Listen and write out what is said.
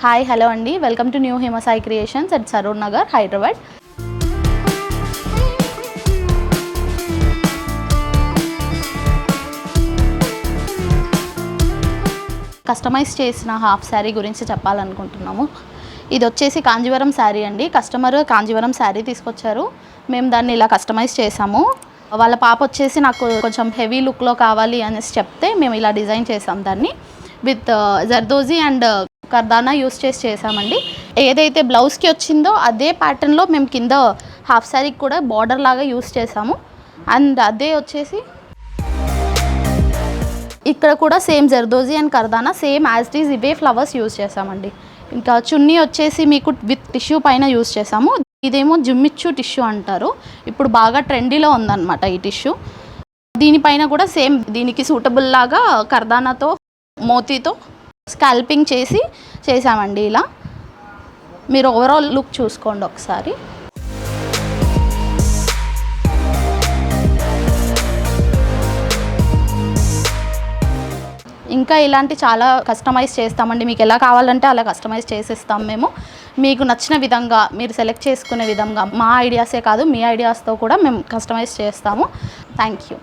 Hi hello అండి, welcome to new Himasai creations at Saroor Nagar, Hyderabad. Customise చేసిన half sari గురించి చెప్పాలనుకుంటున్నాము. ఇది వచ్చేసి కాంజీవరం శారీ అండి. కస్టమర్ కాంజీవరం శారీ తీసుకొచ్చారు, మేము దాన్ని ఇలా కస్టమైజ్ చేసాము. వాళ్ళ పాప వచ్చేసి నాకు కొంచెం హెవీ లుక్లో కావాలి అనేసి చెప్తే మేము ఇలా డిజైన్ చేసాం దాన్ని. విత్ జర్దోజీ అండ్ కర్దానా యూస్ చేసామండి. ఏదైతే బ్లౌజ్కి వచ్చిందో అదే ప్యాటర్న్లో మేము కింద హాఫ్ శారీకి కూడా బార్డర్ లాగా యూస్ చేసాము. అండ్ అదే వచ్చేసి ఇక్కడ కూడా సేమ్ జర్దోజీ అండ్ కర్దానా సేమ్ యాజ్ ఇట్ ఈజ్ ఇవే ఫ్లవర్స్ యూస్ చేసామండి. ఇంకా చున్నీ వచ్చేసి మీకు విత్ టిష్యూ పైన యూస్ చేసాము. ఇదేమో జిమ్మిచ్చు టిష్యూ అంటారు, ఇప్పుడు బాగా ట్రెండీలో ఉందన్నమాట ఈ టిష్యూ. దీనిపైన కూడా సేమ్ దీనికి సూటబుల్ లాగా కర్దానాతో మోతీతో స్కాల్పింగ్ చేసామండి. ఇలా మీరు ఓవరాల్ లుక్ చూసుకోండి ఒకసారి. ఇంకా ఇలాంటి చాలా కస్టమైజ్ చేస్తామండి. మీకు ఎలా కావాలంటే అలా కస్టమైజ్ చేసిస్తాం మేము. మీకు నచ్చిన విధంగా మీరు సెలెక్ట్ చేసుకునే విధంగా మా ఐడియాసే కాదు, మీ ఐడియాస్తో కూడా మేము కస్టమైజ్ చేస్తాము. Thank you.